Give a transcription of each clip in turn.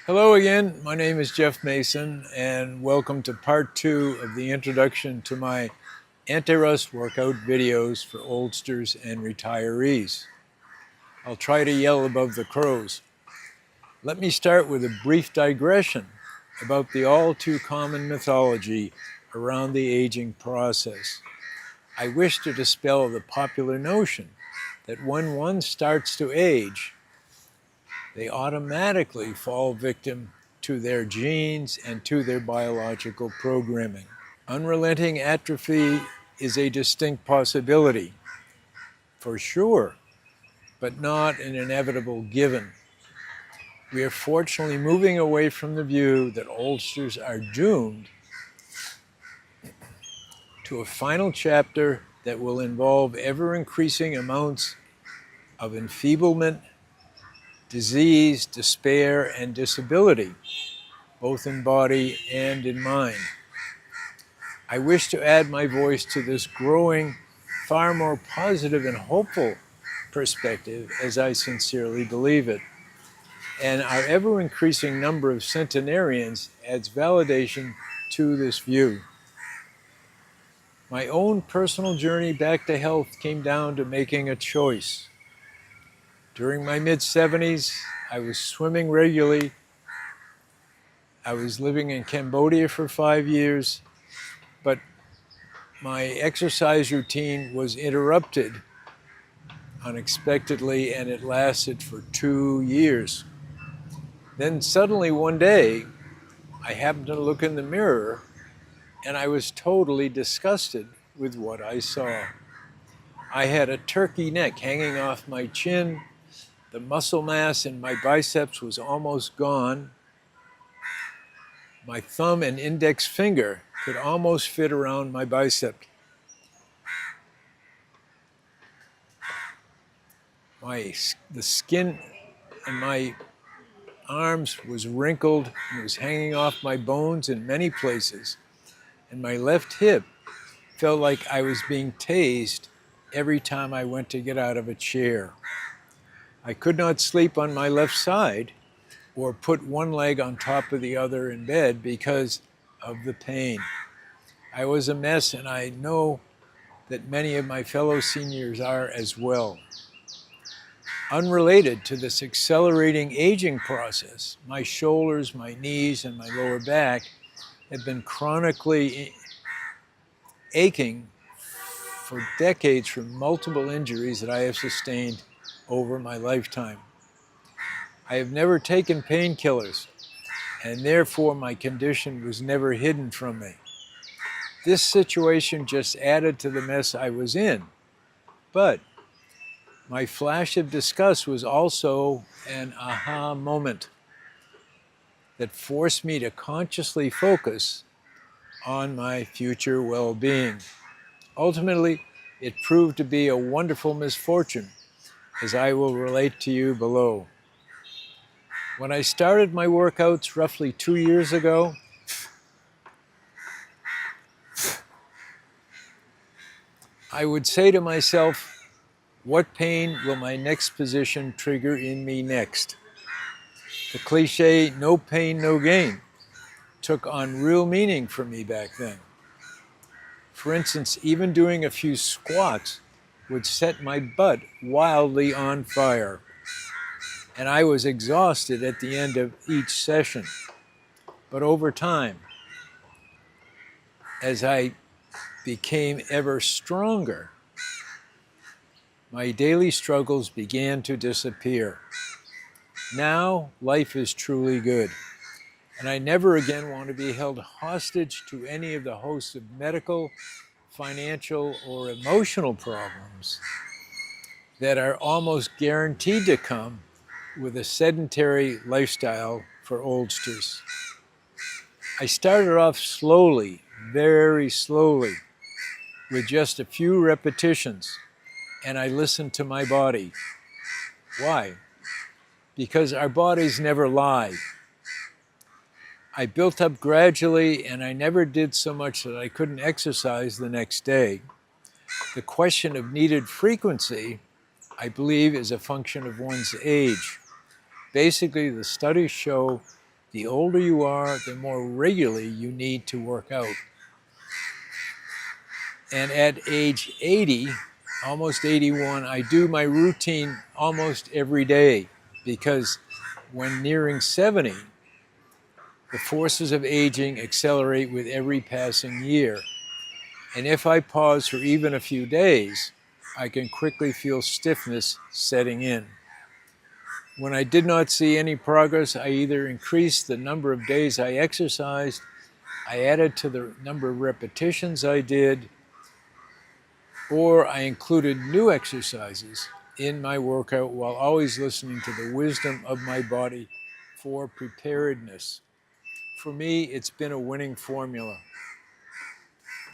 Hello again, my name is Jeff Mason and welcome to part 2 of the introduction to my anti-rust workout videos for oldsters and retirees. I'll try to yell above the crows. Let me start with a brief digression about the all too common mythology around the aging process. I wish to dispel the popular notion that when one starts to age, they automatically fall victim to their genes and to their biological programming. Unrelenting atrophy is a distinct possibility, for sure, but not an inevitable given. We are fortunately moving away from the view that oldsters are doomed to a final chapter that will involve ever-increasing amounts of enfeeblement, disease, despair, and disability, both in body and in mind. I wish to add my voice to this growing, far more positive and hopeful perspective, as I sincerely believe it. And our ever-increasing number of centenarians adds validation to this view. My own personal journey back to health came down to making a choice. During my mid-70s, I was swimming regularly. I was living in Cambodia for 5 years, but my exercise routine was interrupted unexpectedly, and it lasted for 2 years. Then suddenly one day, I happened to look in the mirror and I was totally disgusted with what I saw. I had a turkey neck hanging off my chin. The muscle mass in my biceps was almost gone. My thumb and index finger could almost fit around my bicep. The skin in my arms was wrinkled and was hanging off my bones in many places. And my left hip felt like I was being tased every time I went to get out of a chair. I could not sleep on my left side or put one leg on top of the other in bed because of the pain. I was a mess, and I know that many of my fellow seniors are as well. Unrelated to this accelerating aging process, my shoulders, my knees, and my lower back have been chronically aching for decades from multiple injuries that I have sustained over my lifetime. I have never taken painkillers, and therefore my condition was never hidden from me. This situation just added to the mess I was in, but my flash of disgust was also an aha moment that forced me to consciously focus on my future well-being. Ultimately, it proved to be a wonderful misfortune, as I will relate to you below. When I started my workouts roughly 2 years ago, I would say to myself, what pain will my next position trigger in me next? The cliche, no pain, no gain, took on real meaning for me back then. For instance, even doing a few squats would set my butt wildly on fire, and I was exhausted at the end of each session. But over time, as I became ever stronger, my daily struggles began to disappear. Now, life is truly good, and I never again want to be held hostage to any of the hosts of medical, financial, or emotional problems that are almost guaranteed to come with a sedentary lifestyle for oldsters. I started off slowly, very slowly, with just a few repetitions, and I listened to my body. Why? Because our bodies never lie. I built up gradually, and I never did so much that I couldn't exercise the next day. The question of needed frequency, I believe, is a function of one's age. Basically, the studies show The older you are, the more regularly you need to work out. And at age 80, almost 81, I do my routine almost every day because when nearing 70, the forces of aging accelerate with every passing year. And if I pause for even a few days, I can quickly feel stiffness setting in. When I did not see any progress, I either increased the number of days I exercised, I added to the number of repetitions I did, or I included new exercises in my workout while always listening to the wisdom of my body for preparedness. For me, it's been a winning formula.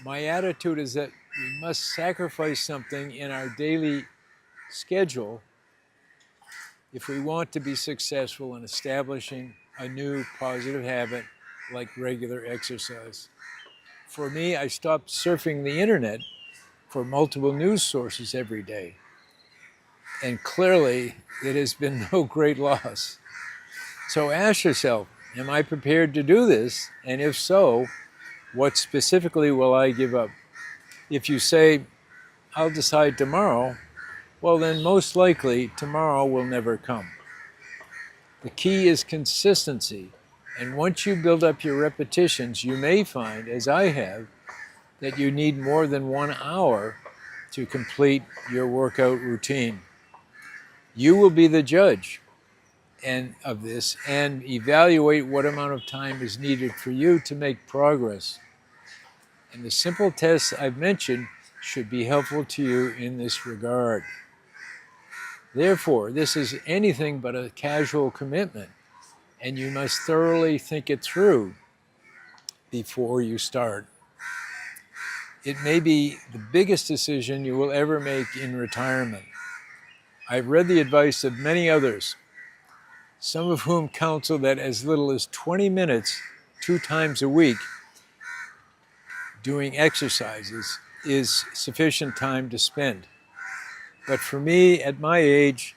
My attitude is that we must sacrifice something in our daily schedule if we want to be successful in establishing a new positive habit like regular exercise. For me, I stopped surfing the internet for multiple news sources every day. And clearly, it has been no great loss. So ask yourself, am I prepared to do this? And if so, what specifically will I give up? If you say, I'll decide tomorrow, well then most likely tomorrow will never come. The key is consistency. And once you build up your repetitions, you may find, as I have, that you need more than 1 hour to complete your workout routine. You will be the judge of this and evaluate what amount of time is needed for you to make progress. And the simple tests I've mentioned should be helpful to you in this regard. Therefore, this is anything but a casual commitment, and you must thoroughly think it through before you start. It may be the biggest decision you will ever make in retirement. I've read the advice of many others, some of whom counsel that as little as 20 minutes 2 times a week doing exercises is sufficient time to spend. But for me, at my age,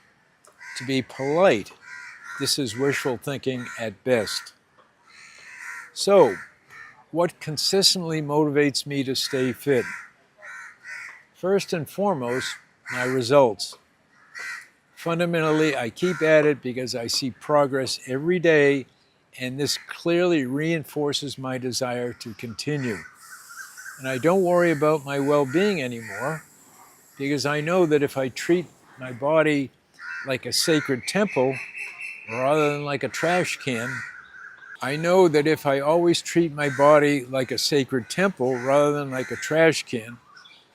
to be polite, this is wishful thinking at best. So, what consistently motivates me to stay fit? First and foremost, my results. Fundamentally, I keep at it because I see progress every day, and this clearly reinforces my desire to continue. And I don't worry about my well-being anymore because I know that if I treat my body like a sacred temple rather than like a trash can, I know that if I always treat my body like a sacred temple rather than like a trash can,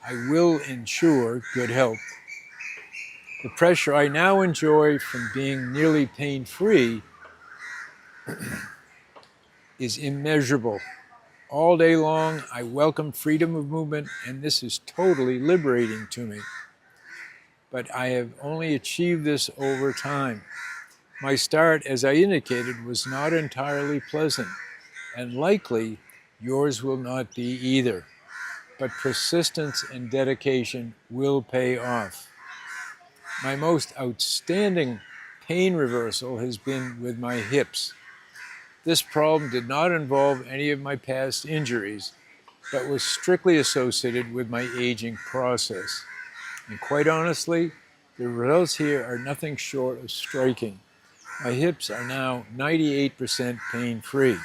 I will ensure good health. The pressure I now enjoy from being nearly pain-free is immeasurable. All day long, I welcome freedom of movement, and this is totally liberating to me. But I have only achieved this over time. My start, as I indicated, was not entirely pleasant, and likely yours will not be either. But persistence and dedication will pay off. My most outstanding pain reversal has been with my hips. This problem did not involve any of my past injuries, but was strictly associated with my aging process. And quite honestly, the results here are nothing short of striking. My hips are now 98% pain-free.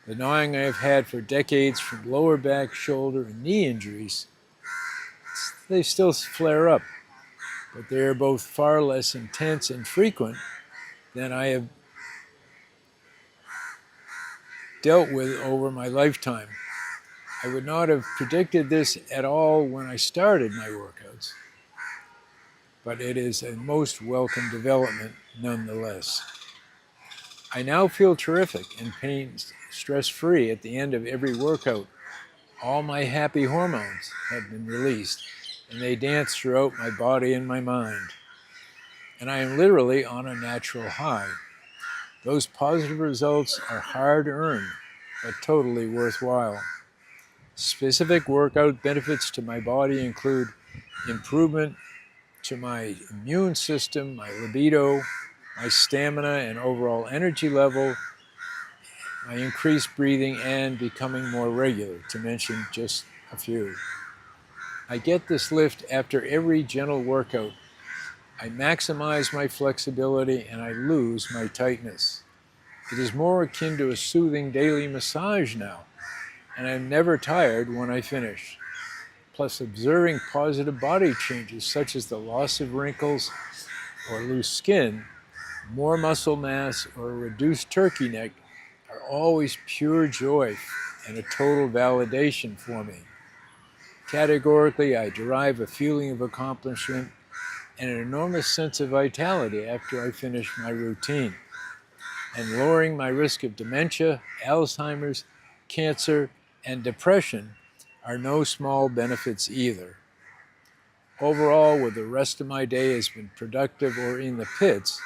The gnawing I have had for decades from lower back, shoulder, and knee injuries, they still flare up, but they are both far less intense and frequent than I have dealt with over my lifetime. I would not have predicted this at all when I started my workouts, but it is a most welcome development nonetheless. I now feel terrific and pain stress-free at the end of every workout. All my happy hormones have been released, and they dance throughout my body and my mind. And I am literally on a natural high. Those positive results are hard-earned, but totally worthwhile. Specific workout benefits to my body include improvement to my immune system, my libido, my stamina and overall energy level, my increased breathing, and becoming more regular, to mention just a few. I get this lift after every gentle workout. I maximize my flexibility and I lose my tightness. It is more akin to a soothing daily massage now, and I'm never tired when I finish. Plus, observing positive body changes such as the loss of wrinkles or loose skin, more muscle mass, or a reduced turkey neck are always pure joy and a total validation for me. Categorically, I derive a feeling of accomplishment and an enormous sense of vitality after I finish my routine. And lowering my risk of dementia, Alzheimer's, cancer, and depression are no small benefits either. Overall, whether the rest of my day has been productive or in the pits,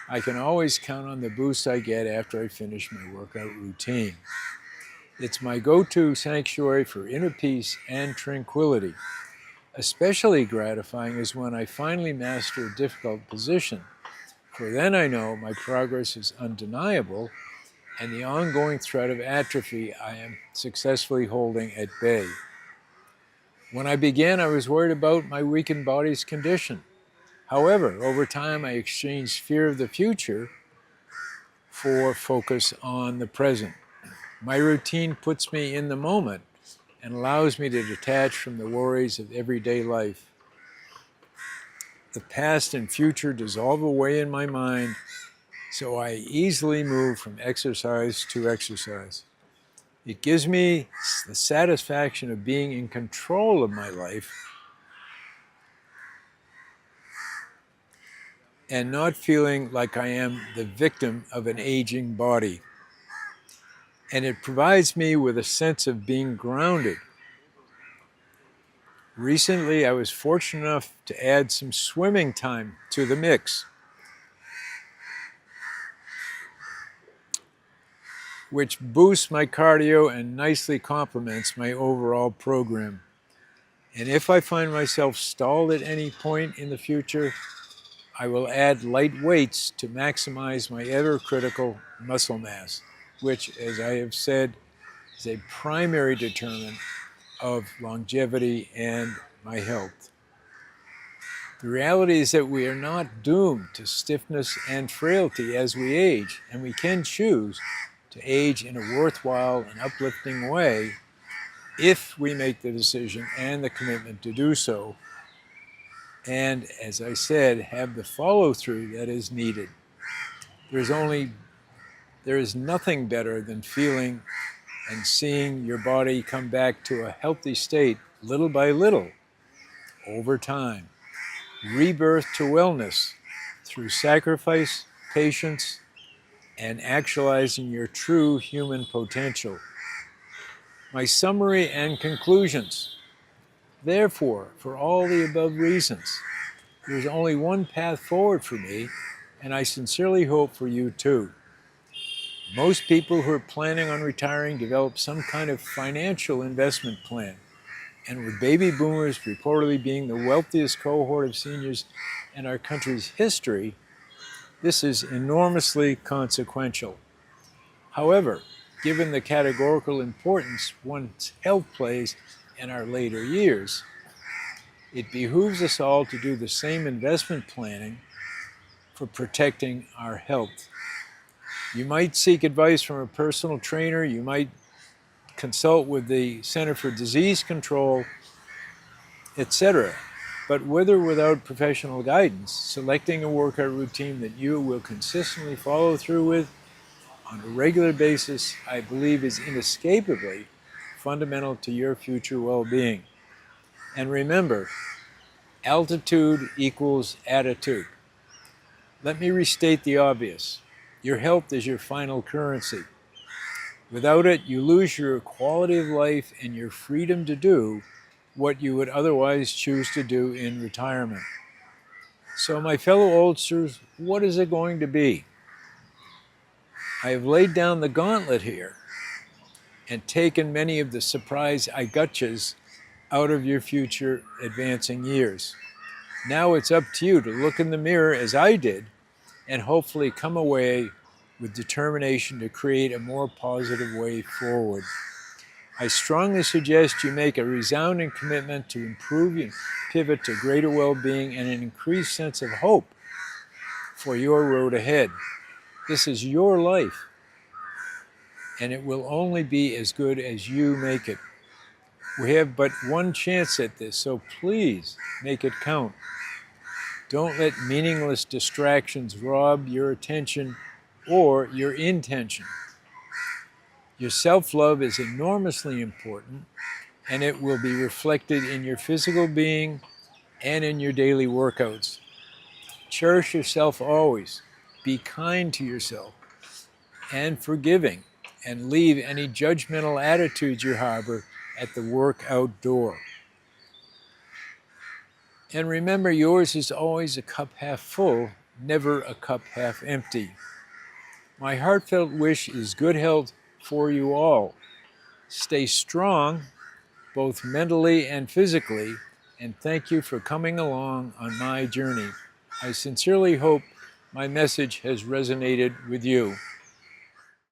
I can always count on the boost I get after I finish my workout routine. It's my go-to sanctuary for inner peace and tranquility. Especially gratifying is when I finally master a difficult position, for then I know my progress is undeniable and the ongoing threat of atrophy I am successfully holding at bay. When I began, I was worried about my weakened body's condition. However, over time, I exchanged fear of the future for focus on the present. My routine puts me in the moment and allows me to detach from the worries of everyday life. The past and future dissolve away in my mind, so I easily move from exercise to exercise. It gives me the satisfaction of being in control of my life and not feeling like I am the victim of an aging body. And it provides me with a sense of being grounded. Recently, I was fortunate enough to add some swimming time to the mix, which boosts my cardio and nicely complements my overall program. And if I find myself stalled at any point in the future, I will add light weights to maximize my ever-critical muscle mass, which, as I have said, is a primary determinant of longevity and my health. The reality is that we are not doomed to stiffness and frailty as we age, and we can choose to age in a worthwhile and uplifting way if we make the decision and the commitment to do so, and, as I said, have the follow-through that is needed. There is nothing better than feeling and seeing your body come back to a healthy state little by little over time. Rebirth to wellness through sacrifice, patience, and actualizing your true human potential. My summary and conclusions. Therefore, for all the above reasons, there's only one path forward for me, and I sincerely hope for you too. Most people who are planning on retiring develop some kind of financial investment plan. And with baby boomers reportedly being the wealthiest cohort of seniors in our country's history, this is enormously consequential. However, given the categorical importance one's health plays in our later years, it behooves us all to do the same investment planning for protecting our health. You might seek advice from a personal trainer, you might consult with the Center for Disease Control, etc. But with or without professional guidance, selecting a workout routine that you will consistently follow through with on a regular basis, I believe, is inescapably fundamental to your future well-being. And remember, altitude equals attitude. Let me restate the obvious. Your health is your final currency. Without it, you lose your quality of life and your freedom to do what you would otherwise choose to do in retirement. So, my fellow oldsters, what is it going to be? I have laid down the gauntlet here and taken many of the surprise I gotchas out of your future advancing years. Now it's up to you to look in the mirror as I did and hopefully come away with determination to create a more positive way forward. I strongly suggest you make a resounding commitment to improve and pivot to greater well-being and an increased sense of hope for your road ahead. This is your life, and it will only be as good as you make it. We have but one chance at this, so please make it count. Don't let meaningless distractions rob your attention or your intention. Your self-love is enormously important, and it will be reflected in your physical being and in your daily workouts. Cherish yourself always. Be kind to yourself and forgiving, and leave any judgmental attitudes you harbor at the workout door. And remember, yours is always a cup half full, never a cup half empty. My heartfelt wish is good health for you all. Stay strong, both mentally and physically, and thank you for coming along on my journey. I sincerely hope my message has resonated with you.